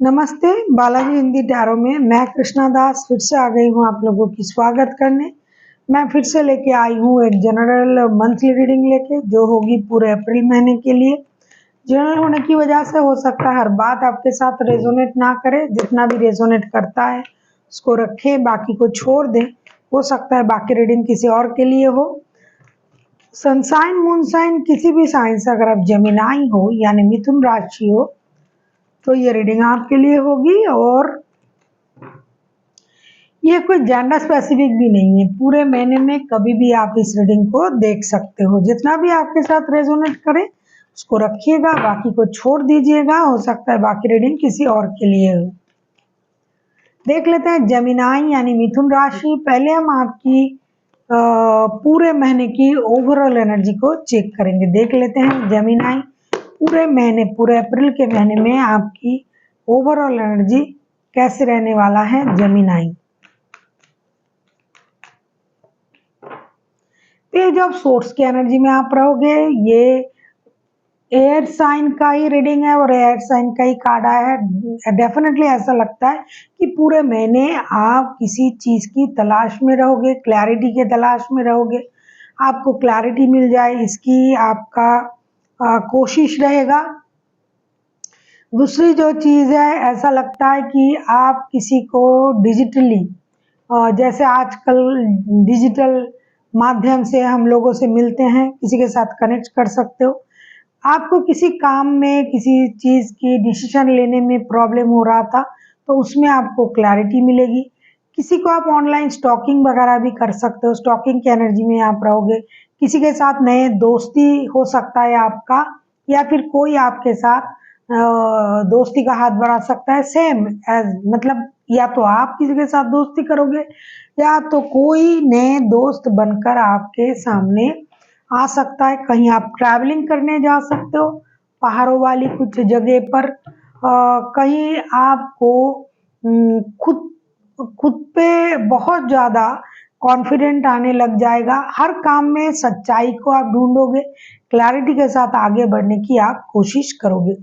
नमस्ते, बालाजी हिंदी टैरो में मैं कृष्णा दास फिर से आ गई हूँ आप लोगों की स्वागत करने। मैं फिर से लेके आई हूँ एक जनरल मंथली रीडिंग लेके, जो होगी पूरे अप्रैल महीने के लिए। जनरल होने की वजह से हो सकता है हर बात आपके साथ रेजोनेट ना करे, जितना भी रेजोनेट करता है उसको रखे, बाकी को छोड़ दें। हो सकता है बाकी रीडिंग किसी और के लिए हो। सनसाइन मूनसाइन किसी भी साइन से अगर आप जेमिनाई हो यानी मिथुन राशि हो तो ये रीडिंग आपके लिए होगी। और ये कोई जेंडर स्पेसिफिक भी नहीं है, पूरे महीने में कभी भी आप इस रीडिंग को देख सकते हो। जितना भी आपके साथ रेजोनेट करे उसको रखिएगा, बाकी को छोड़ दीजिएगा। हो सकता है बाकी रीडिंग किसी और के लिए हो। देख लेते हैं जेमिनाई यानी मिथुन राशि। पहले हम आपकी पूरे महीने की ओवरऑल एनर्जी को चेक करेंगे। देख लेते हैं जेमिनाई पूरे महीने, पूरे अप्रैल के महीने में आपकी ओवरऑल एनर्जी कैसे रहने वाला है जेमिनाई। पेज ऑफ सोर्स की एनर्जी में आप रहोगे। ये एयर साइन का ही रीडिंग है और एयर साइन का ही कार्ड आया है। डेफिनेटली ऐसा लगता है कि पूरे महीने आप किसी चीज की तलाश में रहोगे, क्लैरिटी के तलाश में रहोगे। आपको क्लैरिटी मिल जाए इसकी आपका कोशिश रहेगा। दूसरी जो चीज है, ऐसा लगता है कि आप किसी को डिजिटली, जैसे आजकल डिजिटल माध्यम से हम लोगों से मिलते हैं, किसी के साथ कनेक्ट कर सकते हो। आपको किसी काम में, किसी चीज की डिसीजन लेने में प्रॉब्लम हो रहा था तो उसमें आपको क्लैरिटी मिलेगी। किसी को आप ऑनलाइन स्टॉकिंग वगैरह भी कर सकते हो, स्टॉकिंग की एनर्जी में आप रहोगे। किसी के साथ नए दोस्ती हो सकता है आपका, या फिर कोई आपके साथ दोस्ती का हाथ बढ़ा सकता है। सेम एज मतलब या तो आप किसी के साथ दोस्ती करोगे या तो कोई नए दोस्त बनकर आपके सामने आ सकता है। कहीं आप ट्रैवलिंग करने जा सकते हो, पहाड़ों वाली कुछ जगह पर। कहीं आपको खुद खुद पे बहुत ज़्यादा कॉन्फिडेंट आने लग जाएगा। हर काम में सच्चाई को आप ढूंढोगे, क्लैरिटी के साथ आगे बढ़ने की आप कोशिश करोगे।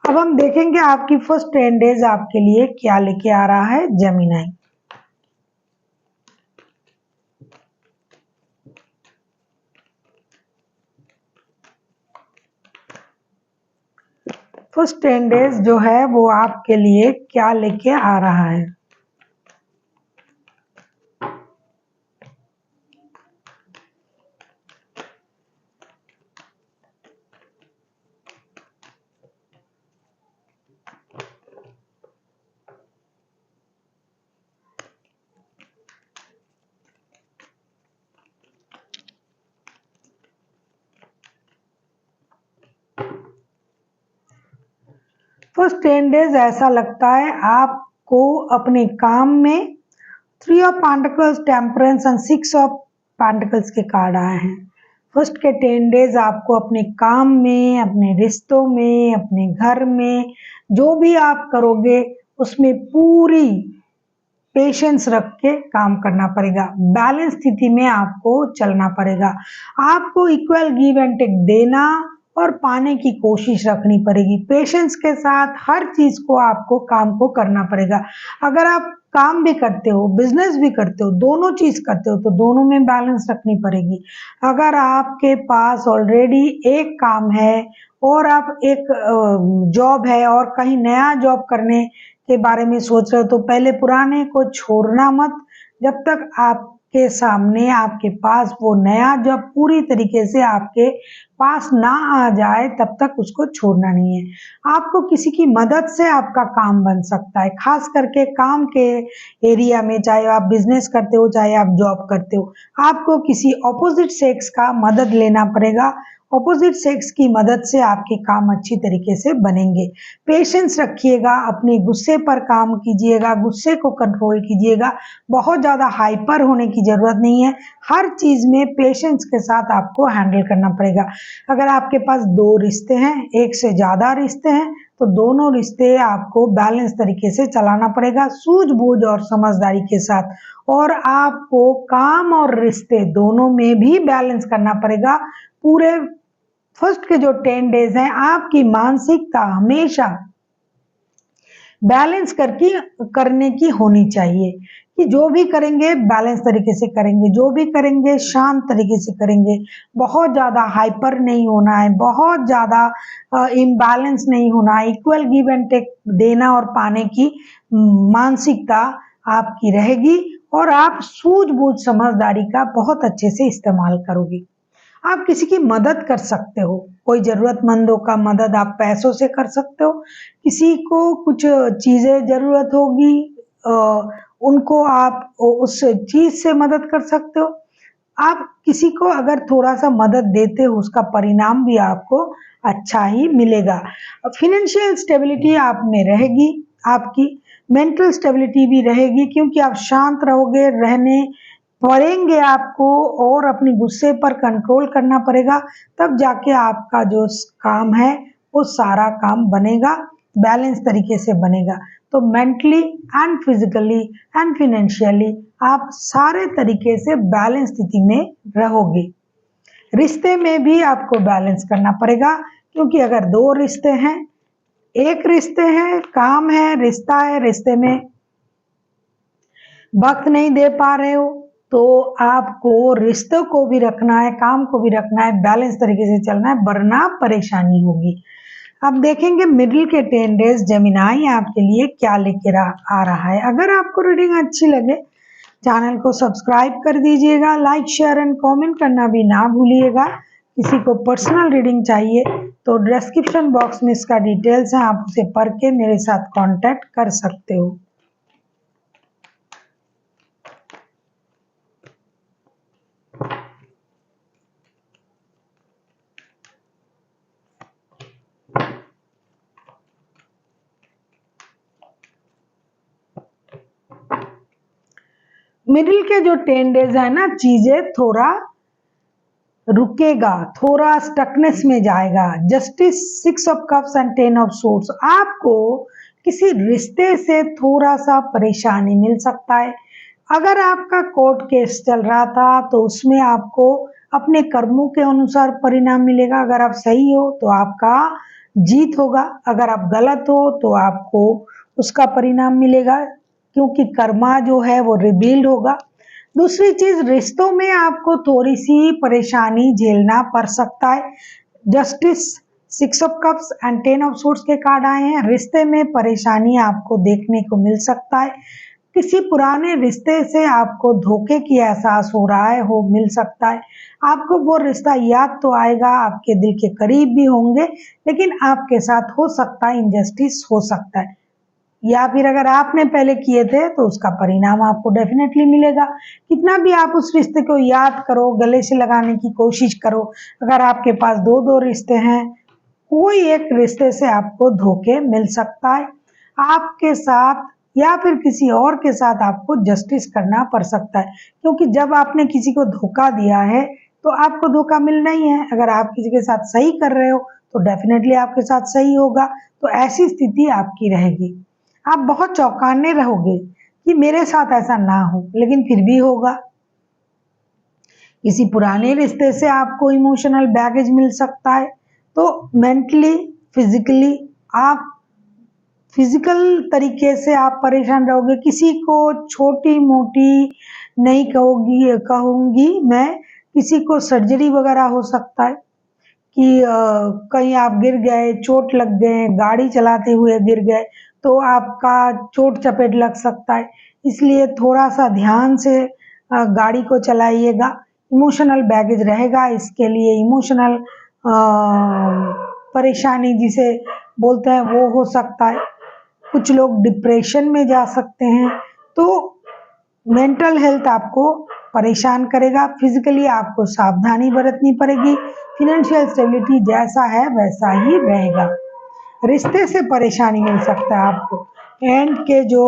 अब हम देखेंगे आपकी फर्स्ट 10 डेज आपके लिए क्या लेके आ रहा है जेमिनाई। फर्स्ट 10 डेज जो है वो आपके लिए क्या लेके आ रहा है। फर्स्ट 10 डेज ऐसा लगता है आपको अपने काम में 3 of pentacles, temperance and 6 of pentacles के कार्ड आए हैं। फर्स्ट के 10 डेज आपको अपने काम में, अपने रिश्तों में, अपने घर में जो भी आप करोगे उसमें पूरी पेशेंस रख के काम करना पड़ेगा। बैलेंस स्थिति में आपको चलना पड़ेगा। आपको इक्वल गिव एंड टेक देना और पाने की कोशिश रखनी पड़ेगी। पेशेंस के साथ हर चीज को आपको काम को करना पड़ेगा। अगर आप काम भी करते हो, बिजनेस भी करते हो, दोनों चीज करते हो तो दोनों में बैलेंस रखनी पड़ेगी। अगर आपके पास ऑलरेडी एक काम है और आप एक जॉब है और कहीं नया जॉब करने के बारे में सोच रहे हो तो पहले पुराने को छोड़ना मत। जब तक आपके सामने, आपके पास वो नया जॉब पूरी तरीके से आपके पास ना आ जाए तब तक उसको छोड़ना नहीं है। आपको किसी की मदद से आपका काम बन सकता है, खास करके काम के एरिया में, चाहे आप बिजनेस करते हो चाहे आप जॉब करते हो। आपको किसी ऑपोजिट सेक्स का मदद लेना पड़ेगा। ऑपोजिट सेक्स की मदद से आपके काम अच्छी तरीके से बनेंगे। पेशेंस रखिएगा, अपने गुस्से पर काम कीजिएगा, गुस्से को कंट्रोल कीजिएगा। बहुत ज़्यादा हाइपर होने की ज़रूरत नहीं है। हर चीज़ में पेशेंस के साथ आपको हैंडल करना पड़ेगा। अगर आपके पास 2 रिश्ते हैं, एक से ज़्यादा रिश्ते हैं, तो दोनों रिश्ते आपको बैलेंस तरीके से चलाना पड़ेगा, सूझबूझ और समझदारी के साथ। और आपको काम और रिश्ते दोनों में भी बैलेंस करना पड़ेगा। पूरे फर्स्ट के जो 10 डेज हैं आपकी मानसिकता हमेशा बैलेंस करने की होनी चाहिए कि जो भी करेंगे बैलेंस तरीके से करेंगे, जो भी करेंगे शांत तरीके से करेंगे। बहुत ज़्यादा हाइपर नहीं होना है, बहुत ज़्यादा इम्बैलेंस नहीं होना है। इक्वल गिव एंड टेक देना और पाने की मानसिकता आपकी रहेगी और आप सूझबूझ समझदारी का बहुत अच्छे से इस्तेमाल करोगे। आप किसी की मदद कर सकते हो, कोई जरूरतमंदों का मदद आप पैसों से कर सकते हो। किसी को कुछ चीजें जरूरत होगी, उनको आप उस चीज से मदद कर सकते हो। आप किसी को अगर थोड़ा सा मदद देते हो उसका परिणाम भी आपको अच्छा ही मिलेगा। फिनेंशियल स्टेबिलिटी आप में रहेगी, आपकी मेंटल स्टेबिलिटी भी रहेगी क्योंकि आप शांत रहोगे, रहने पड़ेंगे आपको और अपने गुस्से पर कंट्रोल करना पड़ेगा, तब जाके आपका जो काम है वो सारा काम बनेगा, बैलेंस तरीके से बनेगा। तो mentally and physically and financially आप सारे तरीके से बैलेंस स्थिति में रहोगे। रिश्ते में भी आपको बैलेंस करना पड़ेगा क्योंकि अगर दो रिश्ते हैं, एक रिश्ते हैं, काम है, रिश्ता है, रिश्ते में वक्त नहीं दे पा रहे हो तो आपको रिश्तों को भी रखना है, काम को भी रखना है, बैलेंस तरीके से चलना है, वरना परेशानी होगी। अब देखेंगे मिडिल के 10 डेज जेमिनाई आपके लिए क्या लेकर आ रहा है। अगर आपको रीडिंग अच्छी लगे चैनल को सब्सक्राइब कर दीजिएगा, लाइक शेयर एंड कमेंट करना भी ना भूलिएगा। किसी को पर्सनल रीडिंग चाहिए तो डिस्क्रिप्शन बॉक्स में इसका डिटेल्स है, आप उसे पढ़ के मेरे साथ कांटेक्ट कर सकते हो। मिडिल के जो 10 डेज है ना, चीजें थोड़ा रुकेगा, थोड़ा स्टकनेस में जाएगा। Justice 6 of cups and 10 of swords, आपको किसी रिश्ते से थोड़ा सा परेशानी मिल सकता है। अगर आपका कोर्ट केस चल रहा था तो उसमें आपको अपने कर्मों के अनुसार परिणाम मिलेगा। अगर आप सही हो तो आपका जीत होगा, अगर आप गलत हो तो आपको उसका परिणाम मिलेगा क्योंकि कर्मा जो है वो रिवील्ड होगा। दूसरी चीज, रिश्तों में आपको थोड़ी सी परेशानी झेलना पड़ सकता है। Justice 6 of cups and 10 of swords के कार्ड आए हैं। रिश्ते में परेशानी आपको देखने को मिल सकता है। किसी पुराने रिश्ते से आपको धोखे की एहसास हो रहा है, हो मिल सकता है। आपको वो रिश्ता याद तो आएगा, आपके दिल के करीब भी होंगे, लेकिन आपके साथ हो सकता है इनजस्टिस हो सकता है, या फिर अगर आपने पहले किए थे तो उसका परिणाम आपको डेफिनेटली मिलेगा। कितना भी आप उस रिश्ते को याद करो, गले से लगाने की कोशिश करो, अगर आपके पास दो दो रिश्ते हैं, कोई एक रिश्ते से आपको धोखे मिल सकता है। आपके साथ या फिर किसी और के साथ आपको जस्टिस करना पड़ सकता है क्योंकि जब आपने किसी को धोखा दिया है तो आपको धोखा मिलना ही है। अगर आप किसी के साथ सही कर रहे हो तो डेफिनेटली आपके साथ सही होगा। तो ऐसी स्थिति आपकी रहेगी। आप बहुत चौंकाने रहोगे कि मेरे साथ ऐसा ना हो, लेकिन फिर भी होगा। किसी पुराने रिश्ते से आपको इमोशनल बैगेज मिल सकता है, तो मेंटली फिजिकली आप फिजिकल तरीके से आप परेशान रहोगे। किसी को छोटी मोटी नहीं कहूंगी मैं, किसी को सर्जरी वगैरह हो सकता है कि कहीं आप गिर गए, चोट लग गए, गाड़ी चलाते हुए गिर गए तो आपका चोट चपेट लग सकता है। इसलिए थोड़ा सा ध्यान से गाड़ी को चलाइएगा। इमोशनल बैगेज रहेगा, इसके लिए इमोशनल परेशानी जिसे बोलते हैं वो हो सकता है। कुछ लोग डिप्रेशन में जा सकते हैं। तो मेंटल हेल्थ आपको परेशान करेगा। फिजिकली आपको सावधानी बरतनी पड़ेगी। फिनेंशियल स्टेबिलिटी जैसा है वैसा ही रहेगा। रिश्ते से परेशानी मिल सकता है आपको। एंड के जो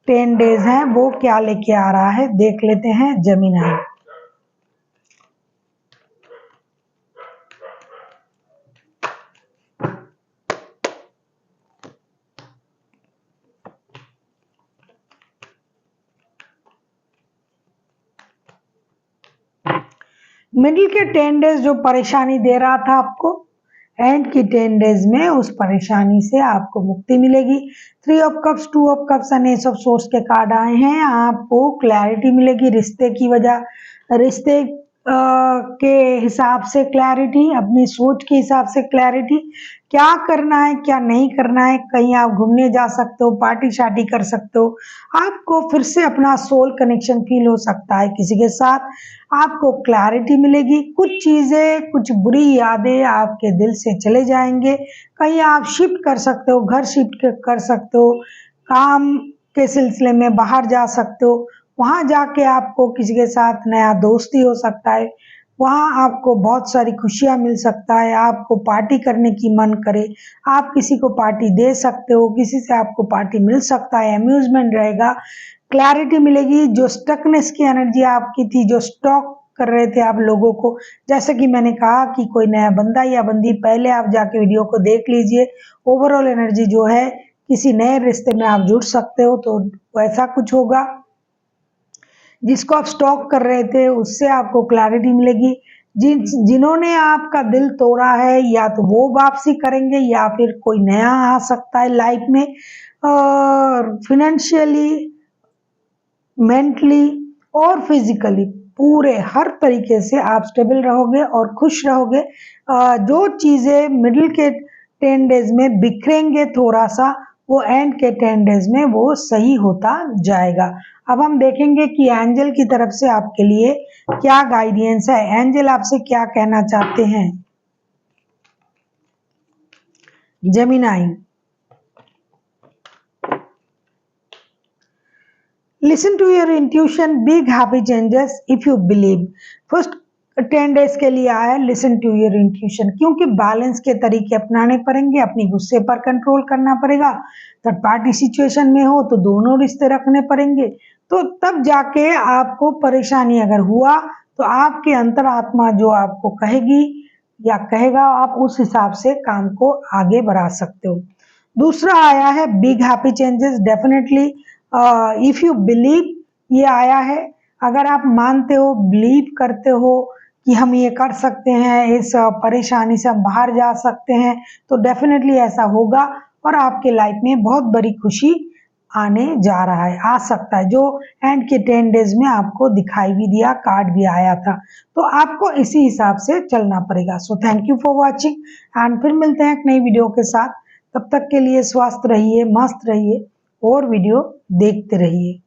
10 डेज हैं वो क्या लेके आ रहा है देख लेते हैं जेमिनी। मिडिल के 10 डेज जो परेशानी दे रहा था आपको, एंड की 10 डेज में उस परेशानी से आपको मुक्ति मिलेगी। 3 of cups, 2 of cups and S of source के कार्ड आए हैं। आपको क्लैरिटी मिलेगी रिश्ते की वजह, रिश्ते के हिसाब से क्लैरिटी, अपनी सोच के हिसाब से क्लैरिटी, क्या करना है क्या नहीं करना है। कहीं आप घूमने जा सकते हो, पार्टी शार्टी कर सकते हो, आपको फिर से अपना सोल कनेक्शन फील हो सकता है किसी के साथ, आपको क्लैरिटी मिलेगी। कुछ चीजें, कुछ बुरी यादें आपके दिल से चले जाएंगे। कहीं आप शिफ्ट कर सकते हो, घर शिफ्ट कर सकते हो, काम के सिलसिले में बाहर जा सकते हो, वहां जाके आपको किसी के साथ नया दोस्ती हो सकता है, वहाँ आपको बहुत सारी खुशियाँ मिल सकता है, आपको पार्टी करने की मन करे, आप किसी को पार्टी दे सकते हो, किसी से आपको पार्टी मिल सकता है, अम्यूजमेंट रहेगा, क्लैरिटी मिलेगी। जो स्टकनेस की एनर्जी आपकी थी, जो स्टॉक कर रहे थे आप लोगों को, जैसे कि मैंने कहा कि कोई नया बंदा या बंदी, पहले आप जाके वीडियो को देख लीजिए। ओवरऑल एनर्जी जो है, किसी नए रिश्ते में आप जुड़ सकते हो, तो वैसा कुछ होगा। जिसको आप स्टॉक कर रहे थे उससे आपको क्लैरिटी मिलेगी। जिन्होंने आपका दिल तोड़ा है, या तो वो वापसी करेंगे या फिर कोई नया आ सकता है लाइफ में। और फिनेंशियली, मेंटली और फिजिकली पूरे हर तरीके से आप स्टेबल रहोगे और खुश रहोगे। जो चीजें मिडिल के 10 डेज में बिखरेंगे थोड़ा सा, वो एंड के 10 डेज में वो सही होता जाएगा। अब हम देखेंगे कि एंजल की तरफ से आपके लिए क्या गाइडेंस है, एंजल आपसे क्या कहना चाहते हैं। Gemini, listen to your intuition, big happy changes if you believe. First 10 days के लिए आया लिसन टू योर इंट्यूशन, क्योंकि बैलेंस के तरीके अपनाने पड़ेंगे, अपनी गुस्से पर कंट्रोल करना पड़ेगा। थर्ड पार्टी सिचुएशन में हो तो दोनों रिश्ते रखने पड़ेंगे, तो तब जाके आपको परेशानी अगर हुआ तो आपके अंतरात्मा जो आपको कहेगी या कहेगा, आप उस हिसाब से काम को आगे बढ़ा सकते हो। दूसरा आया है big happy changes, definitely if you believe, ये आया है। अगर आप मानते हो, बिलीव करते हो कि हम ये कर सकते हैं, इस परेशानी से हम बाहर जा सकते हैं, तो डेफिनेटली ऐसा होगा और आपके लाइफ में बहुत बड़ी खुशी आने जा रहा है, आ सकता है, जो एंड के 10 डेज में आपको दिखाई भी दिया, कार्ड भी आया था। तो आपको इसी हिसाब से चलना पड़ेगा। So thank you for watching and फिर मिलते हैं एक नई वीडियो के साथ। तब तक के लिए स्वस्थ रहिए, मस्त रहिए और वीडियो देखते रहिए।